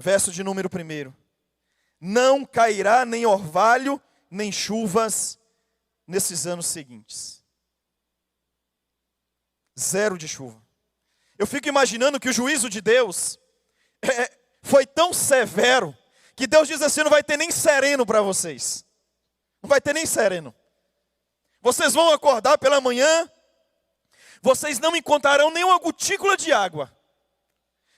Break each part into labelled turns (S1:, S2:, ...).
S1: verso de número 1. Não cairá nem orvalho, nem chuvas nesses anos seguintes. 0 de chuva. Eu fico imaginando que o juízo de Deus foi tão severo, que Deus diz assim, não vai ter nem sereno para vocês. Não vai ter nem sereno. Vocês vão acordar pela manhã, vocês não encontrarão nenhuma gotícula de água.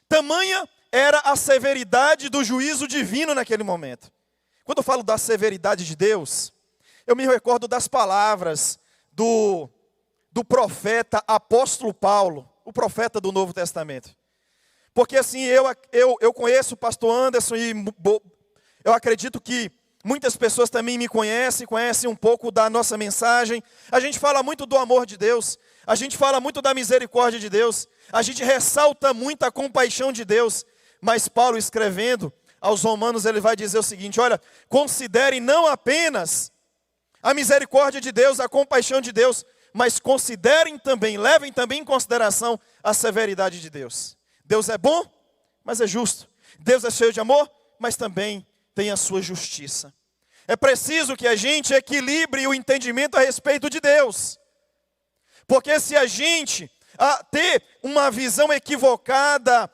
S1: Tamanha era a severidade do juízo divino naquele momento. Quando eu falo da severidade de Deus, eu me recordo das palavras do profeta apóstolo Paulo, o profeta do Novo Testamento. Porque assim, eu conheço o pastor Anderson e eu acredito que muitas pessoas também me conhecem um pouco da nossa mensagem. A gente fala muito do amor de Deus, a gente fala muito da misericórdia de Deus, a gente ressalta muito a compaixão de Deus. Mas Paulo, escrevendo aos Romanos, ele vai dizer o seguinte: olha, considerem não apenas a misericórdia de Deus, a compaixão de Deus, mas considerem também, levem também em consideração a severidade de Deus. Deus é bom, mas é justo. Deus é cheio de amor, mas também tem a sua justiça. É preciso que a gente equilibre o entendimento a respeito de Deus. Porque se a gente ter uma visão equivocada,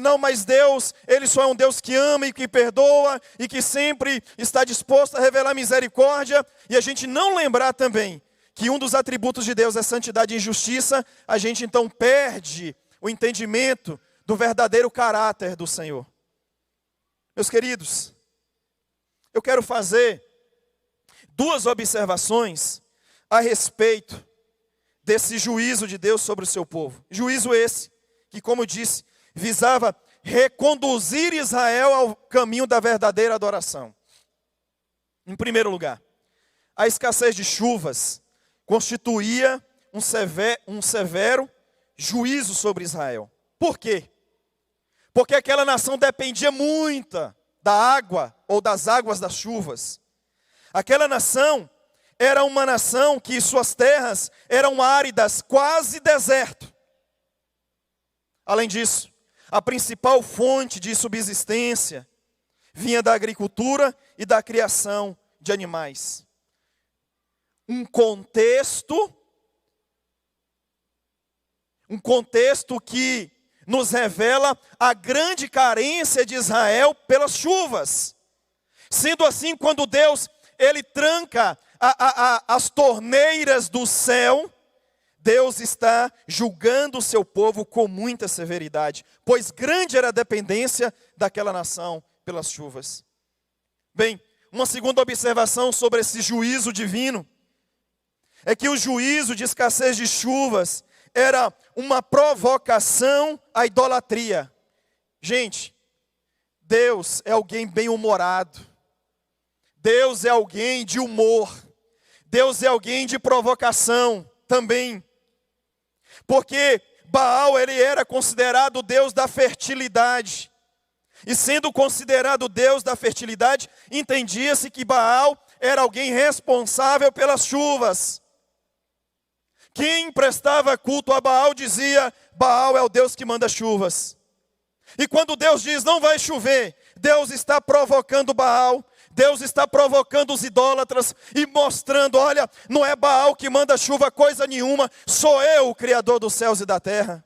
S1: não, mas Deus, Ele só é um Deus que ama e que perdoa, e que sempre está disposto a revelar misericórdia, e a gente não lembrar também que um dos atributos de Deus é santidade e justiça, a gente então perde o entendimento do verdadeiro caráter do Senhor. Meus queridos, eu quero fazer 2 observações a respeito desse juízo de Deus sobre o seu povo. Juízo esse, que como eu disse, visava reconduzir Israel ao caminho da verdadeira adoração. Em primeiro lugar, a escassez de chuvas constituía um severo juízo sobre Israel. Por quê? Porque aquela nação dependia muito da água ou das águas das chuvas. Aquela nação era uma nação que suas terras eram áridas, quase deserto. Além disso, a principal fonte de subsistência vinha da agricultura e da criação de animais. Um contexto que nos revela a grande carência de Israel pelas chuvas. Sendo assim, quando Deus ele tranca as torneiras do céu, Deus está julgando o seu povo com muita severidade, pois grande era a dependência daquela nação pelas chuvas. Bem, uma segunda observação sobre esse juízo divino é que o juízo de escassez de chuvas era uma provocação à idolatria. Gente, Deus é alguém bem-humorado. Deus é alguém de humor. Deus é alguém de provocação também. Porque Baal, ele era considerado o Deus da fertilidade. E sendo considerado Deus da fertilidade, entendia-se que Baal era alguém responsável pelas chuvas. Quem prestava culto a Baal dizia: Baal é o Deus que manda chuvas. E quando Deus diz não vai chover, Deus está provocando Baal, Deus está provocando os idólatras e mostrando: olha, não é Baal que manda chuva coisa nenhuma, sou eu o Criador dos céus e da terra.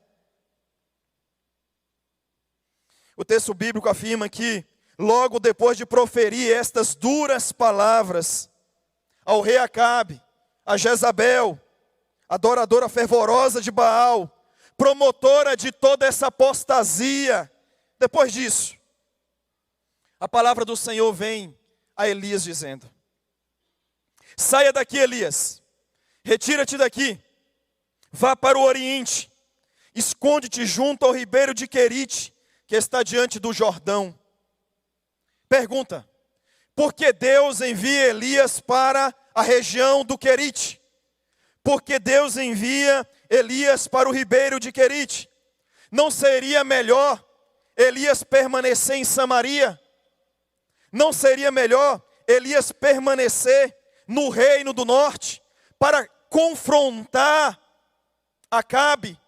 S1: O texto bíblico afirma que logo depois de proferir estas duras palavras ao rei Acabe, a Jezabel, adoradora fervorosa de Baal, promotora de toda essa apostasia, depois disso, a palavra do Senhor vem a Elias dizendo: saia daqui, Elias, retira-te daqui, vá para o Oriente, esconde-te junto ao ribeiro de Querite, que está diante do Jordão. Pergunta: por que Deus envia Elias para a região do Querite? Por que Deus envia Elias para o ribeiro de Querite? Não seria melhor Elias permanecer em Samaria? Não seria melhor Elias permanecer no reino do norte para confrontar Acabe,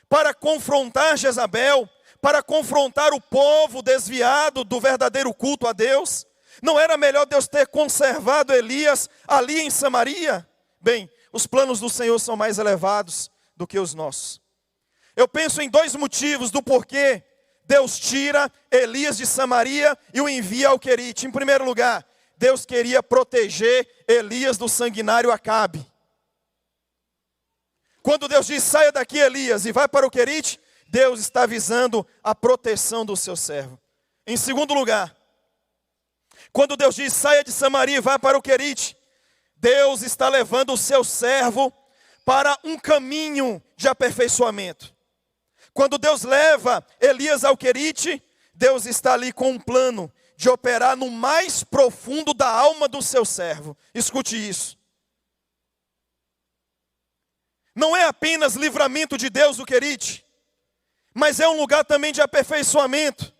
S1: para confrontar Jezabel, para confrontar o povo desviado do verdadeiro culto a Deus? Não era melhor Deus ter conservado Elias ali em Samaria? Bem, os planos do Senhor são mais elevados do que os nossos. Eu penso em dois motivos do porquê Deus tira Elias de Samaria e o envia ao Querite. Em primeiro lugar, Deus queria proteger Elias do sanguinário Acabe. Quando Deus diz, saia daqui Elias e vai para o Querite, Deus está visando a proteção do seu servo. Em segundo lugar, quando Deus diz, saia de Samaria e vai para o Querite, Deus está levando o seu servo para um caminho de aperfeiçoamento. Quando Deus leva Elias ao Querite, Deus está ali com um plano de operar no mais profundo da alma do seu servo. Escute isso. Não é apenas livramento de Deus o Querite, mas é um lugar também de aperfeiçoamento.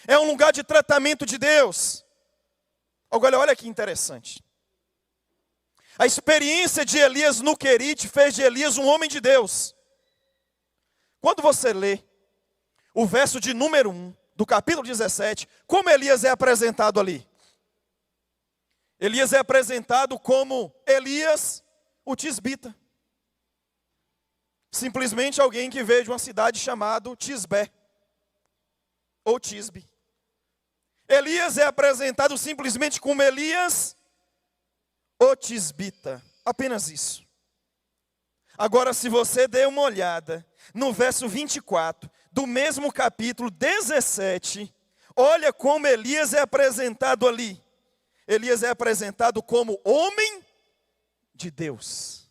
S1: É um lugar de tratamento de Deus. Agora, olha que interessante. A experiência de Elias no Querite fez de Elias um homem de Deus. Quando você lê o verso de número 1 do capítulo 17, como Elias é apresentado ali? Elias é apresentado como Elias, o tisbita. Simplesmente alguém que veio de uma cidade chamada Tisbé, ou Tisbe. Elias é apresentado simplesmente como Elias, o tisbita. Apenas isso. Agora, se você der uma olhada no verso 24 do mesmo capítulo 17, olha como Elias é apresentado ali. Elias é apresentado como homem de Deus.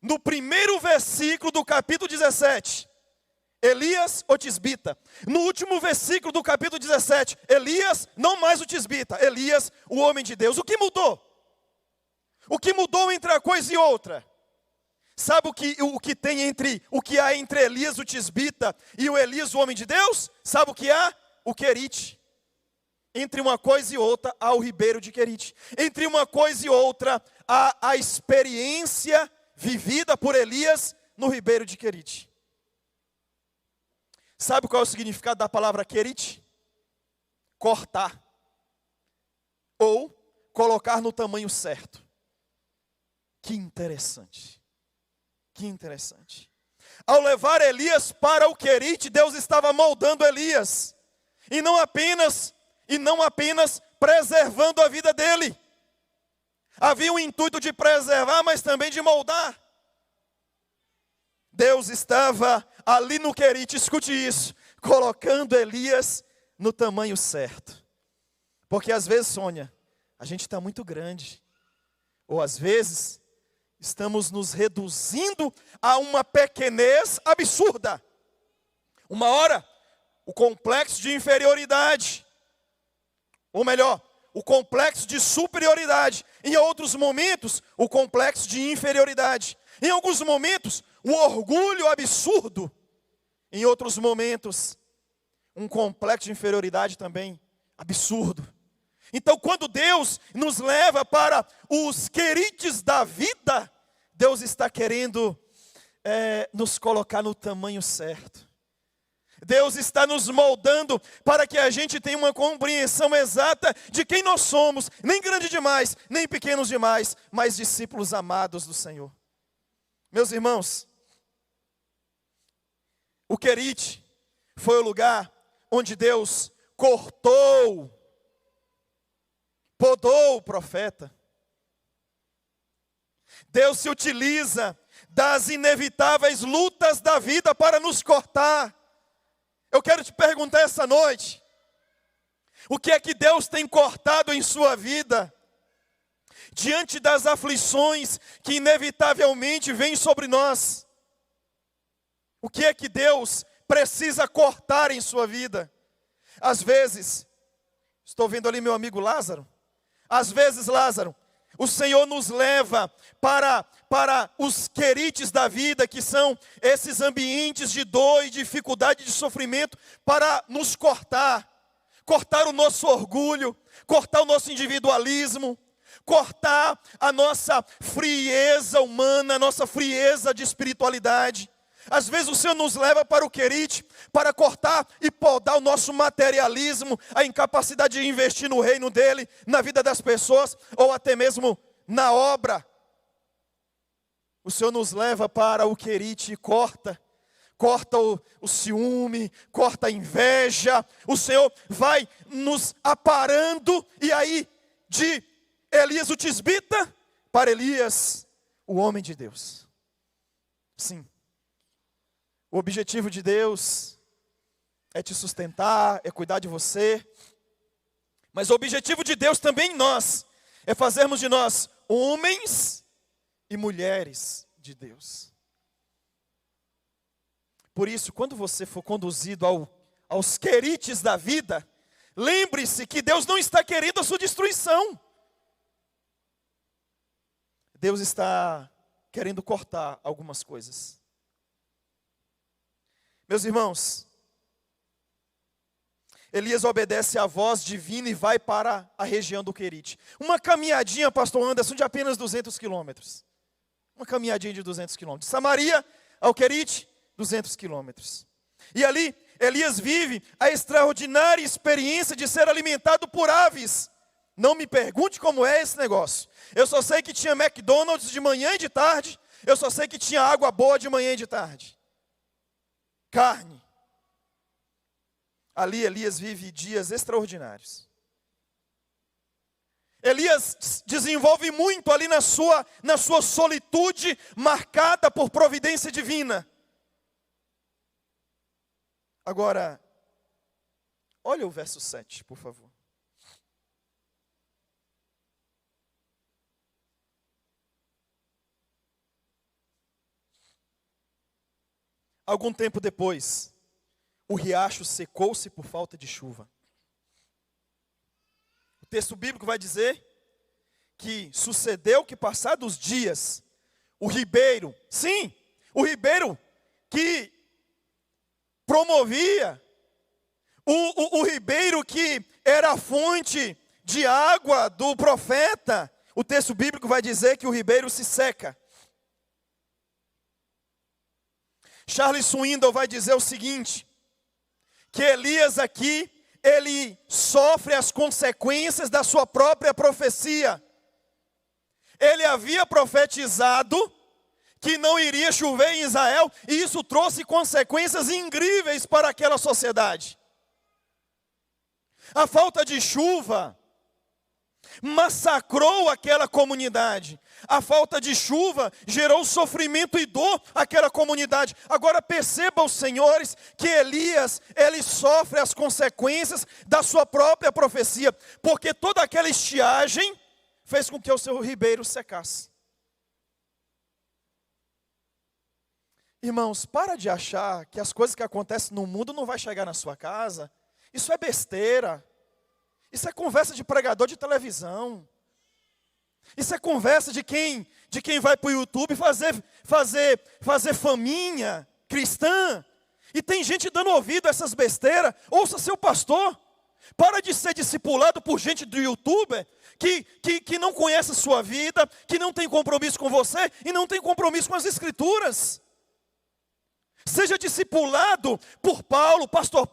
S1: No primeiro versículo do capítulo 17, Elias, o tisbita. No último versículo do capítulo 17, Elias, não mais o tisbita, Elias, o homem de Deus. O que mudou? O que mudou entre uma coisa e outra? Sabe o que tem entre, o que há entre Elias, o tisbita, e o Elias, o homem de Deus? Sabe o que há? O Querite. Entre uma coisa e outra, há o ribeiro de Querite. Entre uma coisa e outra, há a experiência vivida por Elias no ribeiro de Querite. Sabe qual é o significado da palavra Querite? Cortar. Ou colocar no tamanho certo. Que interessante. Que interessante. Ao levar Elias para o Querite, Deus estava moldando Elias. E não apenas preservando a vida dele. Havia um intuito de preservar, mas também de moldar. Deus estava ali no Querite, escute isso, colocando Elias no tamanho certo. Porque às vezes, Sônia, a gente está muito grande. Ou às vezes, estamos nos reduzindo a uma pequenez absurda. Uma hora, o complexo de inferioridade. Ou melhor, o complexo de superioridade. Em outros momentos, o complexo de inferioridade. Em alguns momentos, o orgulho absurdo. Em outros momentos, um complexo de inferioridade também absurdo. Então, quando Deus nos leva para os querites da vida, Deus está querendo nos colocar no tamanho certo. Deus está nos moldando para que a gente tenha uma compreensão exata de quem nós somos, nem grande demais, nem pequenos demais, mas discípulos amados do Senhor. Meus irmãos, o Querite foi o lugar onde Deus cortou, podou o profeta. Deus se utiliza das inevitáveis lutas da vida para nos cortar. Eu quero te perguntar essa noite, o que é que Deus tem cortado em sua vida? Diante das aflições que inevitavelmente vêm sobre nós, o que é que Deus precisa cortar em sua vida? Às vezes, estou vendo ali meu amigo Lázaro, às vezes, Lázaro, o Senhor nos leva para os querites da vida, que são esses ambientes de dor e dificuldade, de sofrimento, para nos cortar. Cortar o nosso orgulho, cortar o nosso individualismo, cortar a nossa frieza humana, a nossa frieza de espiritualidade. Às vezes o Senhor nos leva para o querite, para cortar e podar o nosso materialismo, a incapacidade de investir no reino dEle, na vida das pessoas, ou até mesmo na obra. O Senhor nos leva para o querite e corta o ciúme, corta a inveja. O Senhor vai nos aparando, e aí de Elias o tisbita para Elias, o homem de Deus. Sim, o objetivo de Deus é te sustentar, é cuidar de você, mas o objetivo de Deus também em nós é fazermos de nós homens e mulheres de Deus. Por isso, quando você for conduzido aos querites da vida, lembre-se que Deus não está querendo a sua destruição. Deus está querendo cortar algumas coisas. Meus irmãos, Elias obedece à voz divina e vai para a região do querite. Uma caminhadinha, pastor Anderson, de apenas 200 quilômetros. Uma caminhadinha de 200 quilômetros. Samaria ao querite, 200 quilômetros. E ali, Elias vive a extraordinária experiência de ser alimentado por aves. Não me pergunte como é esse negócio. Eu só sei que tinha McDonald's de manhã e de tarde. Eu só sei que tinha água boa de manhã e de tarde. Carne. Ali Elias vive dias extraordinários. Elias desenvolve muito ali na sua solitude, marcada por providência divina. Agora, olha o verso 7, por favor. Algum tempo depois, o riacho secou-se por falta de chuva. O texto bíblico vai dizer que sucedeu que, passados dias, o ribeiro, sim, o ribeiro que promovia, o ribeiro que era a fonte de água do profeta, o texto bíblico vai dizer que o ribeiro se seca. Charles Swindoll vai dizer o seguinte, que Elias aqui, ele sofre as consequências da sua própria profecia. Ele havia profetizado que não iria chover em Israel, e isso trouxe consequências incríveis para aquela sociedade. A falta de chuva massacrou aquela comunidade. A falta de chuva gerou sofrimento e dor àquela comunidade. Agora percebam, senhores, que Elias, ele sofre as consequências da sua própria profecia, porque toda aquela estiagem fez com que o seu ribeiro secasse. Irmãos, para de achar que as coisas que acontecem no mundo não vai chegar na sua casa. Isso é besteira. Isso é conversa de pregador de televisão. Isso é conversa de quem vai para o YouTube fazer faminha cristã. E tem gente dando ouvido a essas besteiras. Ouça seu pastor. Para de ser discipulado por gente do YouTube que não conhece a sua vida, que não tem compromisso com você e não tem compromisso com as Escrituras. Seja discipulado por Paulo, pastor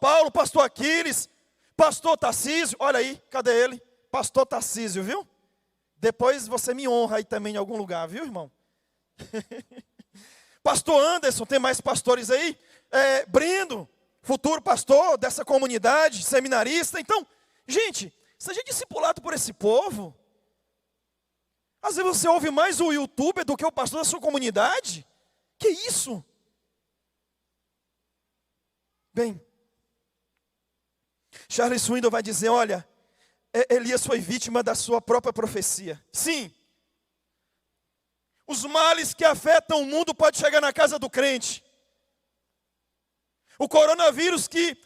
S1: Aquiles, pastor Tarcísio. Olha aí, cadê ele? Pastor Tarcísio, viu? Depois você me honra aí também em algum lugar, viu, irmão? Pastor Anderson, tem mais pastores aí? Brendo, futuro pastor dessa comunidade, seminarista. Então, gente, seja discipulado por esse povo. Às vezes você ouve mais o youtuber do que o pastor da sua comunidade. Que isso? Bem, Charles Swindoll vai dizer, olha, Elias foi vítima da sua própria profecia. Sim, os males que afetam o mundo podem chegar na casa do crente. O coronavírus que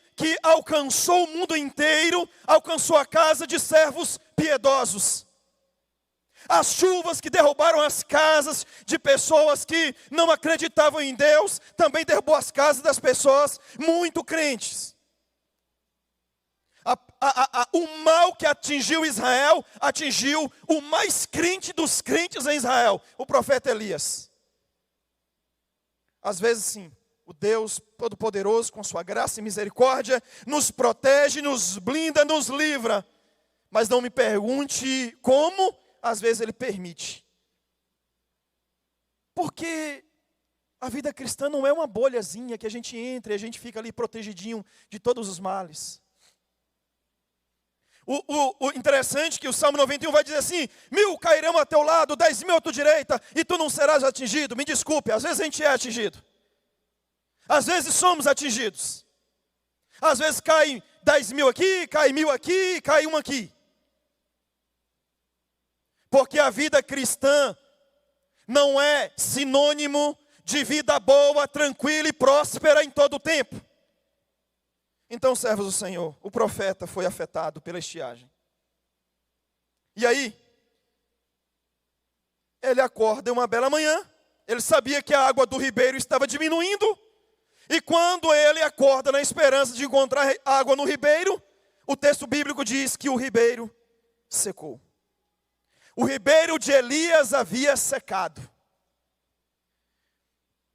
S1: alcançou o mundo inteiro, alcançou a casa de servos piedosos. As chuvas que derrubaram as casas de pessoas que não acreditavam em Deus, também derrubou as casas das pessoas muito crentes. O mal que atingiu Israel, atingiu o mais crente dos crentes em Israel, o profeta Elias. Às vezes sim, O Deus Todo-Poderoso, com sua graça e misericórdia, nos protege, nos blinda, nos livra. Mas não me pergunte como, às vezes Ele permite. Porque a vida cristã não é uma bolhazinha que a gente entra e a gente fica ali protegidinho de todos os males. O interessante é que o Salmo 91 vai dizer assim: 1000 cairão a teu lado, 10.000 à tua direita, e tu não serás atingido. Me desculpe, às vezes a gente é atingido. Às vezes somos atingidos. Às vezes cai 10.000 aqui, cai 1.000 aqui, cai um aqui. Porque a vida cristã não é sinônimo de vida boa, tranquila e próspera em todo o tempo. Então, servos do Senhor, o profeta foi afetado pela estiagem. E aí, ele acorda uma bela manhã, ele sabia que a água do ribeiro estava diminuindo, e quando ele acorda na esperança de encontrar água no ribeiro, o texto bíblico diz que o ribeiro secou. O ribeiro de Elias havia secado.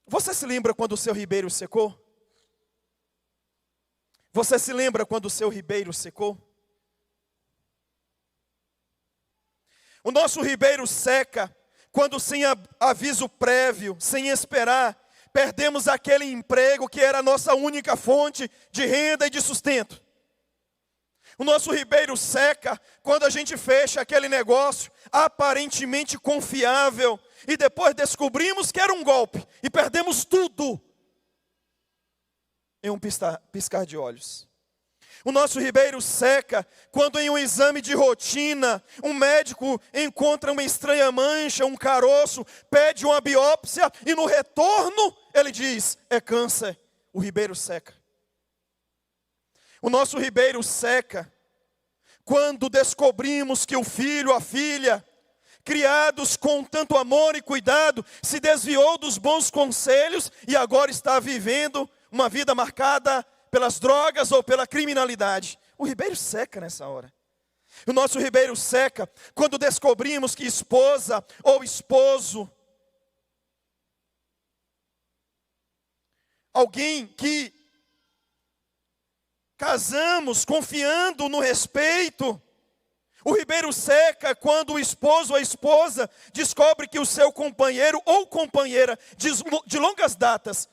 S1: Você se lembra quando o seu ribeiro secou? Você se lembra quando o seu ribeiro secou? O nosso ribeiro seca quando, sem aviso prévio, sem esperar, perdemos aquele emprego que era a nossa única fonte de renda e de sustento. O nosso ribeiro seca quando a gente fecha aquele negócio aparentemente confiável e depois descobrimos que era um golpe e perdemos tudo em um piscar de olhos. O nosso ribeiro seca quando em um exame de rotina, um médico encontra uma estranha mancha, um caroço, pede uma biópsia e no retorno ele diz, é câncer. O ribeiro seca. O nosso ribeiro seca quando descobrimos que o filho, a filha, criados com tanto amor e cuidado, se desviou dos bons conselhos e agora está vivendo uma vida marcada pelas drogas ou pela criminalidade. O ribeiro seca nessa hora. O nosso ribeiro seca quando descobrimos que esposa ou esposo, alguém que casamos confiando no respeito. O ribeiro seca quando o esposo ou a esposa descobre que o seu companheiro ou companheira de longas datas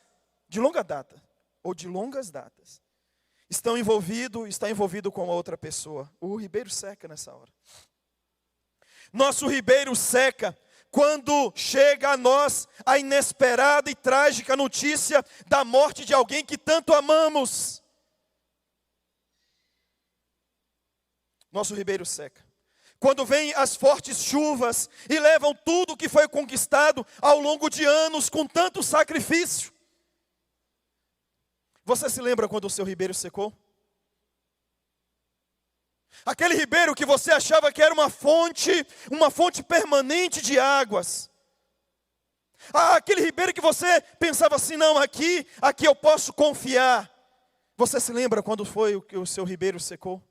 S1: está envolvido com outra pessoa. O ribeiro seca nessa hora. Nosso ribeiro seca quando chega a nós a inesperada e trágica notícia da morte de alguém que tanto amamos. Nosso ribeiro seca quando vêm as fortes chuvas e levam tudo que foi conquistado ao longo de anos com tanto sacrifício. Você se lembra quando o seu ribeiro secou? Aquele ribeiro que você achava que era uma fonte permanente de águas. Aquele ribeiro que você pensava assim, não, aqui eu posso confiar. Você se lembra quando foi que o seu ribeiro secou?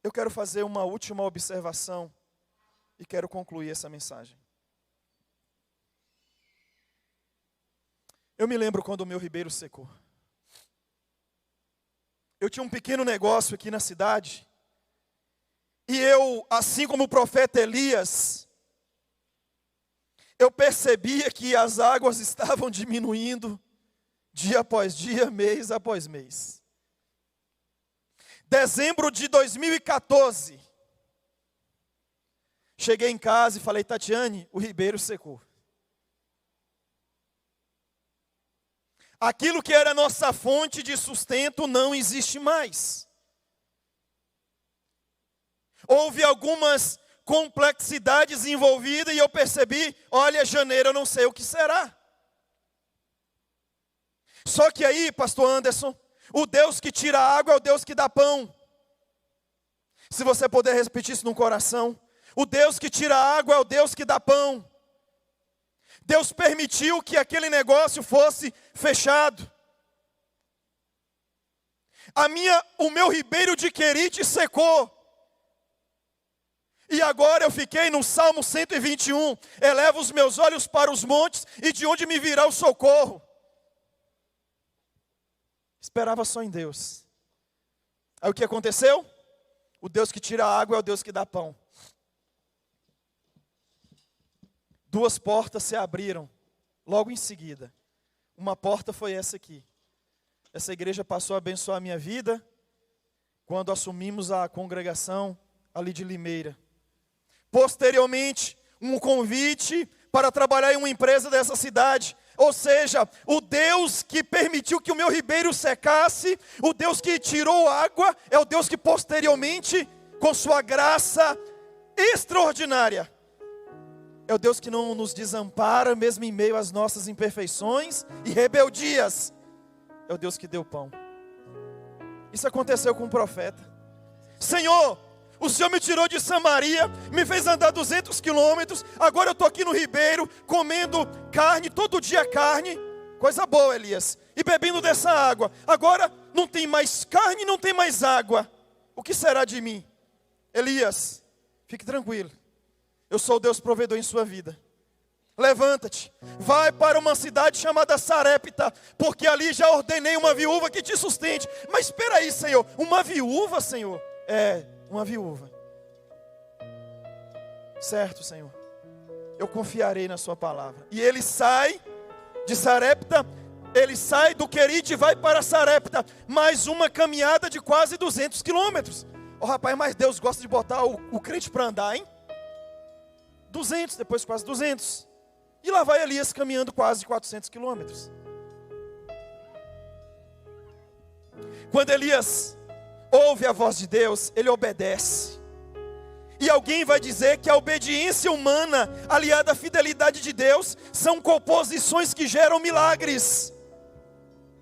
S1: Eu quero fazer uma última observação e quero concluir essa mensagem. Eu me lembro quando o meu ribeiro secou. Eu tinha um pequeno negócio aqui na cidade. E eu, assim como o profeta Elias, eu percebia que as águas estavam diminuindo dia após dia, mês após mês. Dezembro de 2014, cheguei em casa e falei, Tatiane, o ribeiro secou. Aquilo que era nossa fonte de sustento não existe mais. Houve algumas complexidades envolvidas e eu percebi, olha, janeiro eu não sei o que será. Só que aí, pastor Anderson, o Deus que tira a água é o Deus que dá pão. Se você puder repetir isso no coração. O Deus que tira a água é o Deus que dá pão. Deus permitiu que aquele negócio fosse fechado. O meu ribeiro de Querite secou. E agora eu fiquei no Salmo 121. Elevo os meus olhos para os montes, e de onde me virá o socorro? Esperava só em Deus. Aí o que aconteceu? O Deus que tira a água é o Deus que dá pão. 2 portas se abriram logo em seguida. Uma porta foi essa aqui. Essa igreja passou a abençoar a minha vida quando assumimos a congregação ali de Limeira. Posteriormente, um convite para trabalhar em uma empresa dessa cidade. Ou seja, o Deus que permitiu que o meu ribeiro secasse, o Deus que tirou água, é o Deus que posteriormente, com sua graça extraordinária, é o Deus que não nos desampara, mesmo em meio às nossas imperfeições e rebeldias. É o Deus que deu pão. Isso aconteceu com o profeta. Senhor, o Senhor me tirou de Samaria, me fez andar 200 quilômetros, agora eu estou aqui no ribeiro, comendo carne, todo dia carne, coisa boa, Elias, e bebendo dessa água. Agora não tem mais carne, não tem mais água. O que será de mim? Elias, fique tranquilo, eu sou o Deus provedor em sua vida. Levanta-te, vai para uma cidade chamada Sarepta, porque ali já ordenei uma viúva que te sustente. Mas espera aí, Senhor, uma viúva, Senhor? Uma viúva. Certo, Senhor, eu confiarei na sua palavra. E ele sai de Sarepta, ele sai do Querite e vai para Sarepta. Mais uma caminhada de quase 200 quilômetros. Rapaz, mas Deus gosta de botar o crente para andar, hein? 200, depois quase 200. E lá vai Elias caminhando quase 400 quilômetros. Quando Elias ouve a voz de Deus, ele obedece. E alguém vai dizer que a obediência humana, aliada à fidelidade de Deus, são composições que geram milagres.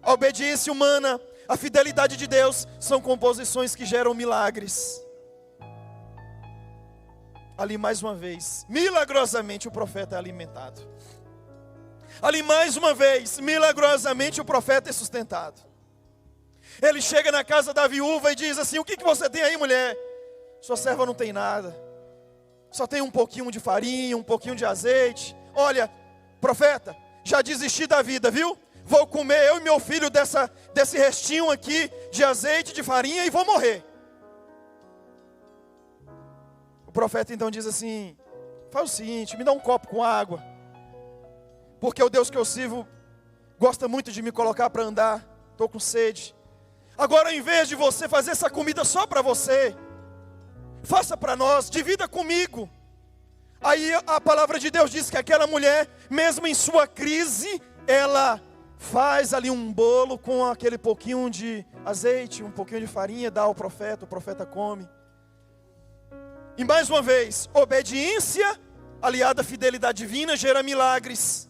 S1: A obediência humana, a fidelidade de Deus, são composições que geram milagres. Ali mais uma vez, milagrosamente o profeta é alimentado. Ali mais uma vez, milagrosamente o profeta é sustentado. Ele chega na casa da viúva e diz assim: o que você tem aí, mulher? Sua serva não tem nada, só tem um pouquinho de farinha, um pouquinho de azeite. Olha, profeta, já desisti da vida, viu? Vou comer eu e meu filho desse restinho aqui de azeite, de farinha, e vou morrer. O profeta então diz assim: faz o seguinte, me dá um copo com água, porque o Deus que eu sirvo gosta muito de me colocar para andar, estou com sede. Agora, em vez de você fazer essa comida só para você, faça para nós, divida comigo. Aí a palavra de Deus diz que aquela mulher, mesmo em sua crise, ela faz ali um bolo com aquele pouquinho de azeite, um pouquinho de farinha, dá ao profeta, o profeta come. E mais uma vez, obediência aliada à fidelidade divina gera milagres.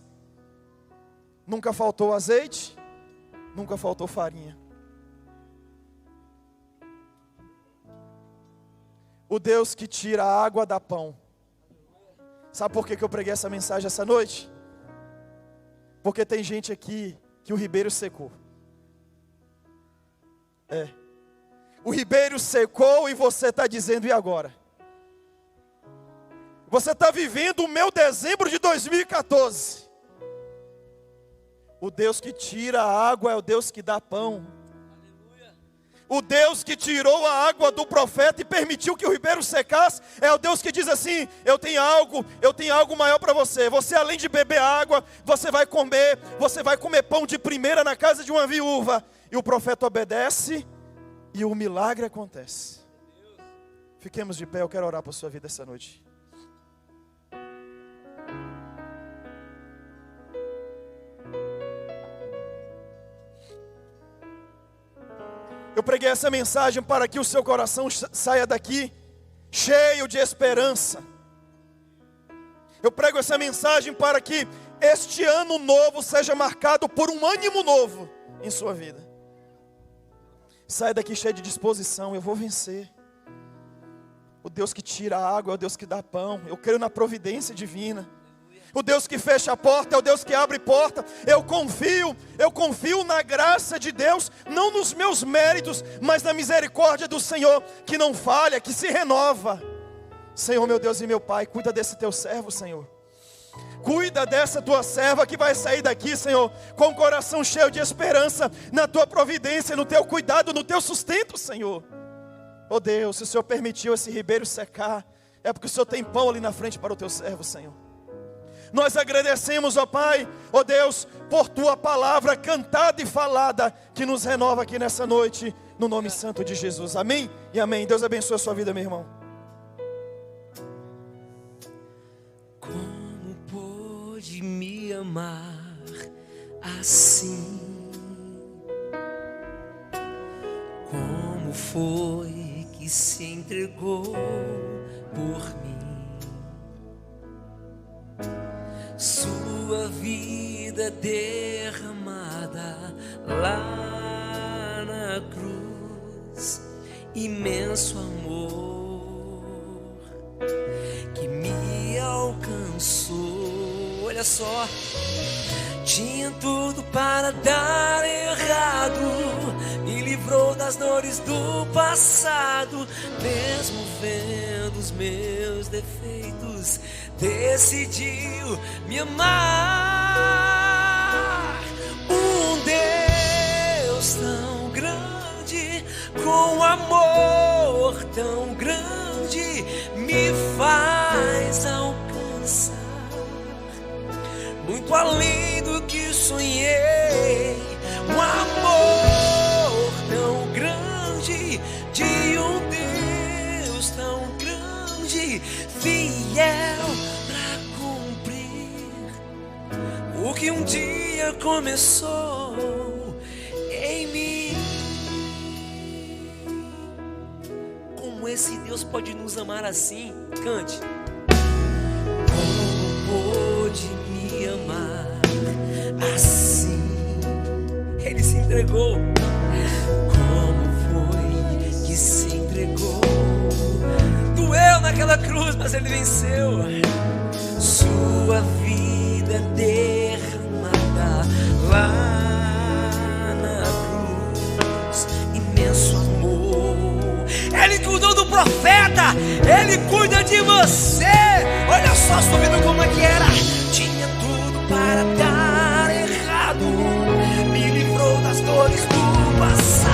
S1: Nunca faltou azeite, nunca faltou farinha. O Deus que tira a água dá pão. Sabe por que eu preguei essa mensagem essa noite? Porque tem gente aqui que o ribeiro secou. O ribeiro secou e você está dizendo: e agora? Você está vivendo o meu dezembro de 2014. O Deus que tira a água é o Deus que dá pão. O Deus que tirou a água do profeta e permitiu que o ribeiro secasse é o Deus que diz assim: eu tenho algo maior para você. Você, além de beber água, você vai comer pão de primeira na casa de uma viúva. E o profeta obedece e o milagre acontece. Fiquemos de pé, eu quero orar por sua vida essa noite. Eu preguei essa mensagem para que o seu coração saia daqui cheio de esperança. Eu prego essa mensagem para que este ano novo seja marcado por um ânimo novo em sua vida. Saia daqui cheio de disposição: eu vou vencer. O Deus que tira a água é o Deus que dá pão. Eu creio na providência divina. O Deus que fecha a porta é o Deus que abre porta. Eu confio na graça de Deus, não nos meus méritos, mas na misericórdia do Senhor, que não falha, que se renova. Senhor, meu Deus e meu Pai, cuida desse teu servo, Senhor. Cuida dessa tua serva que vai sair daqui, Senhor, com o coração cheio de esperança na tua providência, no teu cuidado, no teu sustento, Senhor. Oh Deus, se o Senhor permitiu esse ribeiro secar, é porque o Senhor tem pão ali na frente para o teu servo, Senhor. Nós agradecemos, ó Pai, ó Deus, por tua palavra cantada e falada, que nos renova aqui nessa noite, no nome santo de Jesus. Amém e amém. Deus abençoe a sua vida, meu irmão.
S2: Como pôde me amar assim? Como foi que se entregou por mim? Sua vida derramada lá na cruz, imenso amor que me alcançou. Olha só, tinha tudo para dar errado, me livrou das dores do passado, mesmo vendo os meus defeitos, decidiu me amar. Um Deus tão grande, com amor tão grande, me faz alcançar muito além do que sonhei. Um amor tão grande, de um Deus tão grande, fiel pra cumprir o que um dia começou em mim. Como esse Deus pode nos amar assim? Cante. Como pôde me amar assim? Ele se entregou. Como foi que se entregou? Doeu naquela cruz, mas ele venceu. Sua vida derramada lá na cruz, imenso amor. Ele cuidou do profeta, ele cuida de você. Olha só sua vida como é que era. Tinha tudo para dar errado, me livrou das dores do passado,